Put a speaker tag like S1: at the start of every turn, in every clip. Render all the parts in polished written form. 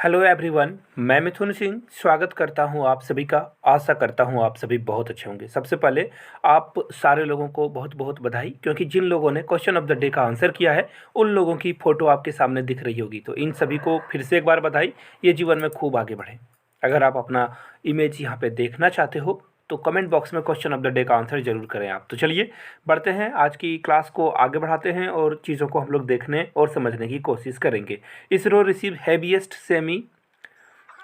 S1: Hello everyone, मैं मिथुन सिंह स्वागत करता हूं आप सभी का। आशा करता हूं आप सभी बहुत अच्छे होंगे। सबसे पहले आप सारे लोगों को बहुत बहुत बधाई, क्योंकि जिन लोगों ने क्वेश्चन ऑफ द डे का आंसर किया है उन लोगों की फ़ोटो आपके सामने दिख रही होगी। तो इन सभी को फिर से एक बार बधाई। ये जीवन में खूब आगे बढ़ें। अगर आप अपना इमेज यहाँ पे देखना चाहते हो तो कमेंट बॉक्स में क्वेश्चन ऑफ द डे का आंसर ज़रूर करें आप। तो चलिए बढ़ते हैं, आज की क्लास को आगे बढ़ाते हैं और चीज़ों को हम लोग देखने और समझने की कोशिश करेंगे। ISRO receive heaviest semi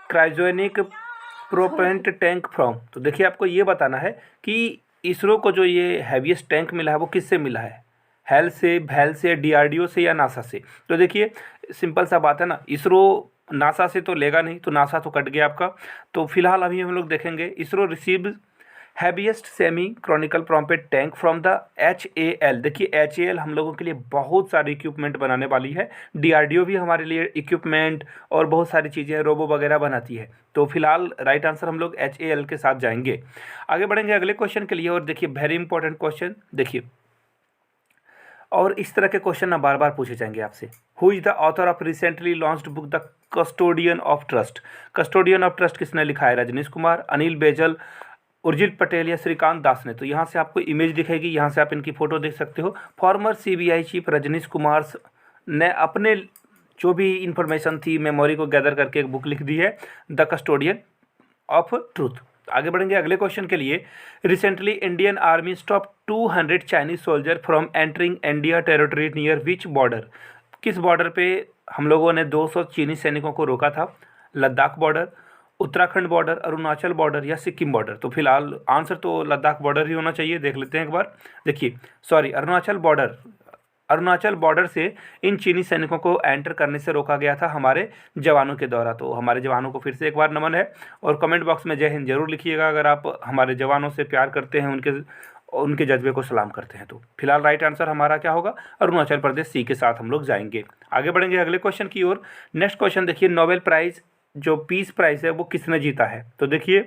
S1: cryogenic propellant tank from. तो देखिए, आपको ये बताना है कि इसरो को जो ये हैवीएस्ट टैंक मिला है वो किससे मिला है। हेल से, भैल से, डीआरडीओ से या नासा से। तो देखिए, सिंपल सा बात है ना, इसरो नासा से तो लेगा नहीं, तो नासा तो कट गया आपका। तो फिलहाल अभी हम लोग देखेंगे ISRO receive heaviest semi chronicle propellant tank from the HAL। देखिए, HAL हम लोगों के लिए बहुत सारे इक्विपमेंट बनाने वाली है। डीआरडीओ भी हमारे लिए इक्विपमेंट और बहुत सारी चीज़ें रोबो वगैरह बनाती है। तो फिलहाल राइट आंसर हम लोग HAL के साथ जाएंगे। आगे बढ़ेंगे अगले क्वेश्चन के लिए। और देखिए, वेरी इंपॉर्टेंट क्वेश्चन देखिए, और इस तरह के क्वेश्चन ना बार बार पूछे जाएंगे आपसे। Who is the author of recently launched book the custodian of trust. Custodian of trust किसने लिखा है? रजनीश कुमार, अनिल बैजल, उर्जित पटेल या श्रीकांत दास ने। तो यहाँ से आपको इमेज दिखेगी, यहाँ से आप इनकी फ़ोटो देख सकते हो। Former CBI chief Rajneesh Kumar ने अपने जो भी इंफॉर्मेशन थी, मेमोरी को गैदर करके एक बुक लिख दी है, द कस्टोडियन ऑफ ट्रूथ। आगे बढ़ेंगे अगले क्वेश्चन के लिए। Recently Indian army stop 200 Chinese soldier from entering India territory near which border. किस बॉर्डर पे हम लोगों ने 200 चीनी सैनिकों को रोका था? Ladakh border, Uttarakhand border, Arunachal border या सिक्किम बॉर्डर। तो फिलहाल आंसर तो लद्दाख बॉर्डर ही होना चाहिए। देख लेते हैं एक बार। देखिए, sorry, Arunachal border. Arunachal border से इन चीनी सैनिकों को एंटर करने से रोका गया था हमारे जवानों के द्वारा। तो हमारे जवानों को फिर से एक बार नमन है। और कमेंट बॉक्स में जय हिंद जरूर लिखिएगा अगर आप हमारे जवानों से प्यार करते हैं, उनके जज्बे को सलाम करते हैं। तो फिलहाल राइट आंसर हमारा क्या होगा? अरुणाचल प्रदेश, सी के साथ हम लोग जाएंगे। आगे बढ़ेंगे अगले क्वेश्चन की ओर। नेक्स्ट क्वेश्चन देखिए, नोबेल प्राइज जो पीस प्राइज है वो किसने जीता है? तो देखिए,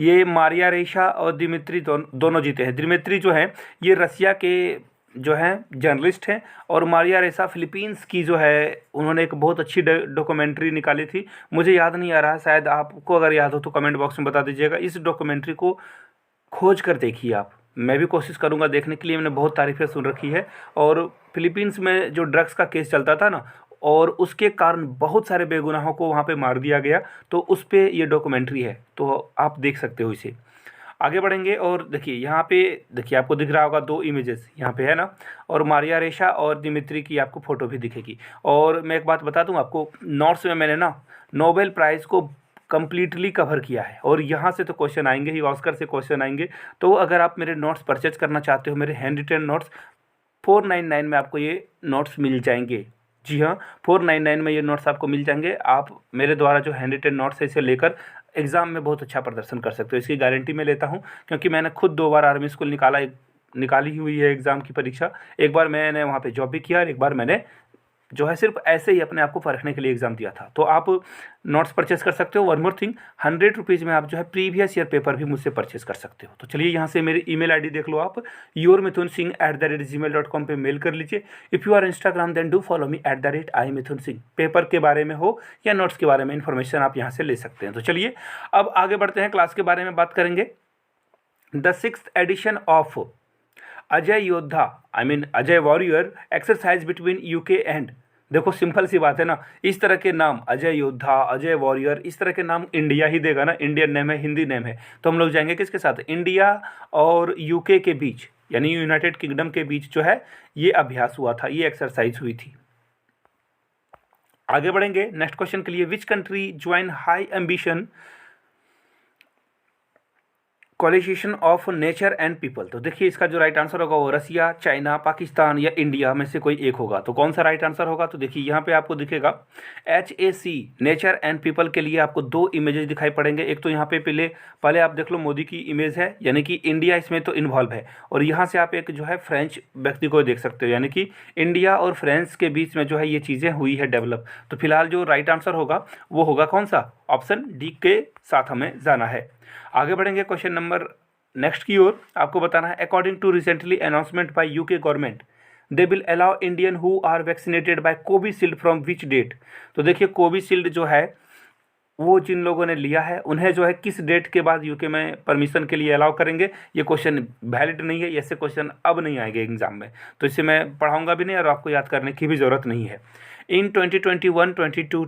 S1: ये मारिया रेशा और दिमित्री दोनों जीते हैं। दिमित्री जो है ये रसिया के जो हैं जर्नलिस्ट हैं, और मारिया रेशा फिलीपींस की जो है, उन्होंने एक बहुत अच्छी डॉक्यूमेंट्री निकाली थी। मुझे याद नहीं आ रहा, शायद आपको अगर याद हो तो कमेंट बॉक्स में बता दीजिएगा। इस डॉक्यूमेंट्री को खोज कर देखिए आप। मैं भी कोशिश करूंगा देखने के लिए, मैंने बहुत तारीफ़ें सुन रखी है। और फिलीपींस में जो ड्रग्स का केस चलता था ना, और उसके कारण बहुत सारे बेगुनाहों को वहाँ पे मार दिया गया, तो उस पे ये डॉक्यूमेंट्री है, तो आप देख सकते हो इसे। आगे बढ़ेंगे और देखिए, यहाँ पे देखिए आपको दिख रहा होगा 2 इमेजेस यहाँ पे है ना, और मारिया रेशा और दिमित्री की आपको फ़ोटो भी दिखेगी। और मैं एक बात बता दूँ आपको, नोट्स में मैंने ना नोबेल प्राइज़ को कम्प्लीटली कवर किया है, और यहाँ से तो क्वेश्चन आएंगे ही, ऑस्कर से क्वेश्चन आएंगे। तो अगर आप मेरे नोट्स परचेज करना चाहते हो, मेरे हैंड रिटन नोट्स, 499 में आपको ये नोट्स मिल जाएंगे। जी हाँ, 499 में ये नोट्स आपको मिल जाएंगे। आप मेरे द्वारा जो हैंड रिटन नोट्स है इसे लेकर एग्ज़ाम में बहुत अच्छा प्रदर्शन कर सकते हो, इसकी गारंटी मैं लेता हूँ, क्योंकि मैंने खुद 2 बार आर्मी स्कूल निकाली हुई है एग्ज़ाम की परीक्षा। एक बार मैंने वहाँ पे जॉब भी किया, और एक बार मैंने जो है सिर्फ ऐसे ही अपने आप को परखने के लिए एग्ज़ाम दिया था। तो आप नोट्स परचेस कर सकते हो। वन मोर थिंग, 100 रुपीज़ में आप जो है प्रीवियस ईयर पेपर भी मुझसे परचेस कर सकते हो। तो चलिए, यहाँ से मेरी ईमेल आईडी देख लो आप, yourmithunsingh@gmail.com पे मेल कर लीजिए। If you are Instagram then do follow me @imithunsingh। Paper के बारे में हो या नोट्स के बारे में इन्फॉर्मेशन आप यहाँ से ले सकते हैं। तो चलिए अब आगे बढ़ते हैं, क्लास के बारे में बात करेंगे। The 6th addition of Ajay योद्धा, I mean Ajay warrior exercise between UK and. देखो, सिंपल सी बात है ना, इस तरह के नाम अजय योद्धा, अजय वॉरियर, इस तरह के नाम इंडिया ही देगा ना, इंडियन नेम है, हिंदी नेम है। तो हम लोग जाएंगे किसके साथ? इंडिया और यूके के बीच, यानी यूनाइटेड किंगडम के बीच जो है ये अभ्यास हुआ था, ये एक्सरसाइज हुई थी। आगे बढ़ेंगे नेक्स्ट क्वेश्चन के लिए। Which country join high ambition collision of nature and people. तो देखिए, इसका जो राइट आंसर होगा वो रसिया, चाइना, पाकिस्तान या इंडिया में से कोई एक होगा। तो कौन सा राइट आंसर होगा? तो देखिए, यहाँ पे आपको दिखेगा HAC नेचर एंड पीपल के लिए आपको 2 इमेजेस दिखाई पड़ेंगे। एक तो यहाँ पे पहले आप देख लो, मोदी की इमेज है, यानी कि इंडिया इसमें तो इन्वॉल्व है। और यहाँ से आप एक जो है फ्रेंच व्यक्ति को देख सकते हो, यानी कि इंडिया और फ्रांस के बीच में जो है ये चीज़ें हुई है डेवलप। तो फिलहाल जो राइट आंसर होगा वो होगा कौन सा? ऑप्शन डी के साथ हमें जाना है। आगे बढ़ेंगे क्वेश्चन नंबर नेक्स्ट की ओर। आपको बताना है, according to recently announcement by UK government they will allow Indian who are vaccinated by Covishield from which date. तो देखिए कोविशील्ड जो है वो जिन लोगों ने लिया है उन्हें जो है किस डेट के बाद यूके में परमिशन के लिए अलाउ करेंगे। ये क्वेश्चन वैलिड नहीं है, ऐसे क्वेश्चन अब नहीं आएंगे एग्जाम में, तो इसे मैं पढ़ाऊंगा भी नहीं और आपको याद करने की भी ज़रूरत नहीं है। इन 2021-22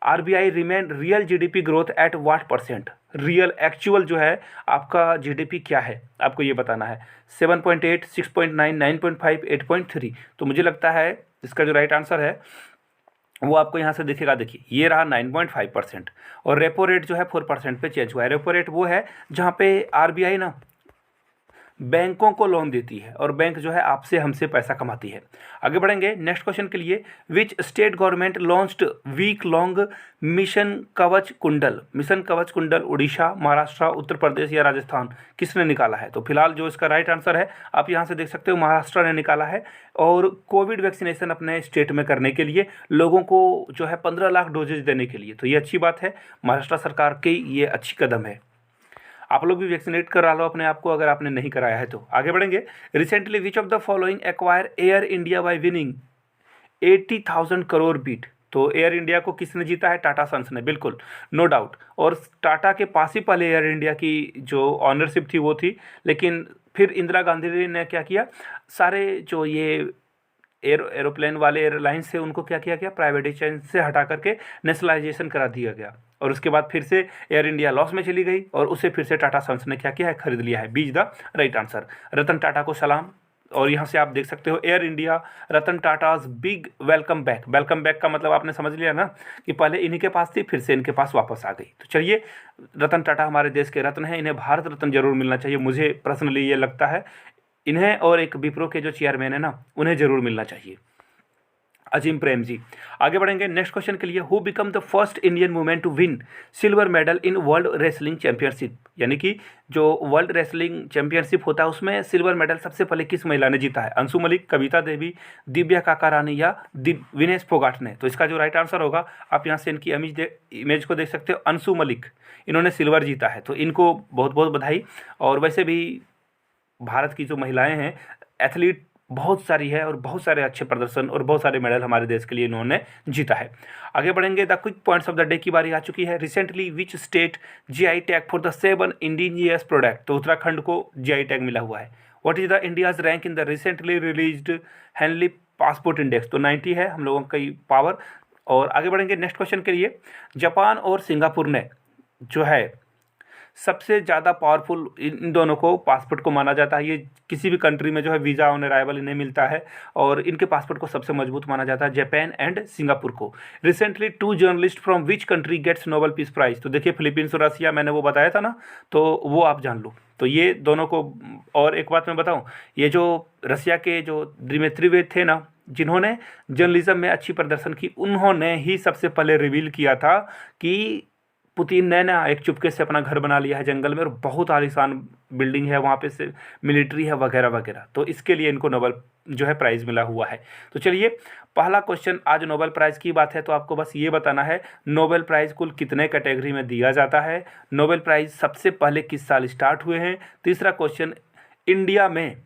S1: RBI remain real GDP growth at what percent. Real actual जो है आपका जीडीपी क्या है आपको ये बताना है। 7.8, 6.9, 9.5, 8.3। तो मुझे लगता है इसका जो राइट आंसर है वो आपको यहाँ से दिखेगा। देखिए ये रहा 9.5%। और रेपो रेट जो है 4% पे चेंज हुआ है। रेपो रेट वो है जहाँ पे आरबीआई ना बैंकों को लोन देती है और बैंक जो है आपसे हमसे पैसा कमाती है। आगे बढ़ेंगे नेक्स्ट क्वेश्चन के लिए। Which state government launched week long mission Kavach Kundal. Mission Kavach कुंडल उड़ीसा, महाराष्ट्र, उत्तर प्रदेश या राजस्थान, किसने निकाला है? तो फिलहाल जो इसका राइट आंसर है आप यहाँ से देख सकते हो महाराष्ट्र ने निकाला है। और कोविड वैक्सीनेशन अपने स्टेट में करने के लिए लोगों को जो है 15 लाख डोजेज देने के लिए, तो ये अच्छी बात है। महाराष्ट्र सरकार की ये अच्छी कदम है। आप लोग भी वैक्सीनेट करा लो अपने आप को अगर आपने नहीं कराया है तो। आगे बढ़ेंगे। Recently which of the following acquire Air India by winning 80,000 crore bid. तो एयर इंडिया को किसने जीता है? टाटा सन्स ने, बिल्कुल नो डाउट। और टाटा के पास ही पहले एयर इंडिया की जो ऑनरशिप थी वो थी, लेकिन फिर इंदिरा गांधी ने क्या किया, सारे जो ये एरोप्लेन वाले एयरलाइंस से उनको क्या किया गया, प्राइवेटाइजेशन से हटा करके नेशनलाइजेशन करा दिया गया। और उसके बाद फिर से एयर इंडिया लॉस में चली गई और उसे फिर से टाटा सन्स ने क्या किया है, खरीद लिया है। बीज the right answer. Ratan Tata को सलाम। और यहाँ से आप देख सकते हो air India Ratan Tata's big welcome back. Welcome back का मतलब आपने समझ लिया ना कि पहले इन्हीं के पास थी फिर से इनके पास वापस आ गई। तो चलिए, रतन टाटा हमारे देश के रत्न हैं, इन्हें भारत रत्न जरूर मिलना चाहिए। मुझे पर्सनली ये लगता है इन्हें और एक विप्रो के जो चेयरमैन है ना उन्हें जरूर मिलना चाहिए, अजीम प्रेम जी। आगे बढ़ेंगे नेक्स्ट क्वेश्चन के लिए। Who become the first Indian women to win silver medal in world wrestling championship. यानी कि जो वर्ल्ड रेसलिंग चैंपियनशिप होता है उसमें सिल्वर मेडल सबसे पहले किस महिला ने जीता है? अंशु मलिक, कविता देवी, दिव्या काकारानी या विनेश फोगाट ने। तो इसका जो राइट आंसर होगा, आप यहाँ से इनकी इमेज को देख सकते हो, अंशु मलिक, इन्होंने सिल्वर जीता है। तो इनको बहुत बहुत बधाई। और वैसे भी भारत की जो महिलाएं हैं एथलीट बहुत सारी है और बहुत सारे अच्छे प्रदर्शन और बहुत सारे मेडल हमारे देश के लिए इन्होंने जीता है। आगे बढ़ेंगे। The quick points of the day की बारी आ चुकी है। Recently which state GI tag for the 7 indigenous product. तो उत्तराखंड को जीआई टैग मिला हुआ है। What is the India's rank in the recently released Henley passport index. तो 90 है हम लोगों की पावर। और आगे बढ़ेंगे नेक्स्ट क्वेश्चन के लिए। जापान और सिंगापुर ने जो है सबसे ज़्यादा पावरफुल इन दोनों को पासपोर्ट को माना जाता है। ये किसी भी कंट्री में जो है वीज़ा ऑन अराइवल इन्हें मिलता है और इनके पासपोर्ट को सबसे मजबूत माना जाता है, जापान एंड सिंगापुर को। Recently 2 journalist from which country gets Nobel peace prize. तो देखिए फिलीपींस और रसिया, मैंने वो बताया था ना, तो वो आप जान लो। तो ये दोनों को। और एक बात मैं बताऊँ, ये जो रसिया के जो दिमित्री वेद थे ना जिन्होंने जर्नलिज्म में अच्छी प्रदर्शन की, उन्होंने ही सबसे पहले रिवील किया था कि पुतिन ने ना एक चुपके से अपना घर बना लिया है जंगल में और बहुत आलीशान बिल्डिंग है वहाँ पे, से मिलिट्री है वगैरह वगैरह। तो इसके लिए इनको नोबेल जो है प्राइज़ मिला हुआ है। तो चलिए, पहला क्वेश्चन आज नोबेल प्राइज़ की बात है तो आपको बस ये बताना है नोबेल प्राइज़ कुल कितने कैटेगरी में दिया जाता है, नोबेल प्राइज़ सबसे पहले किस साल स्टार्ट हुए हैं। तीसरा क्वेश्चन, इंडिया में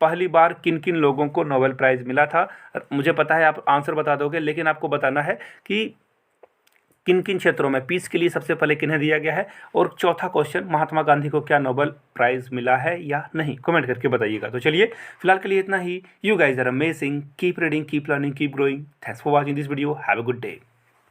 S1: पहली बार किन किन लोगों को नोबेल प्राइज़ मिला था। मुझे पता है आप आंसर बता दोगे, लेकिन आपको बताना है कि किन किन क्षेत्रों में पीस के लिए सबसे पहले किन्हें दिया गया है। और चौथा क्वेश्चन, महात्मा गांधी को क्या नोबेल प्राइज़ मिला है या नहीं, कमेंट करके बताइएगा। तो चलिए, फिलहाल के लिए इतना ही। You guys are amazing, keep reading, keep learning, keep growing. Thanks for watching this video. Have a good day.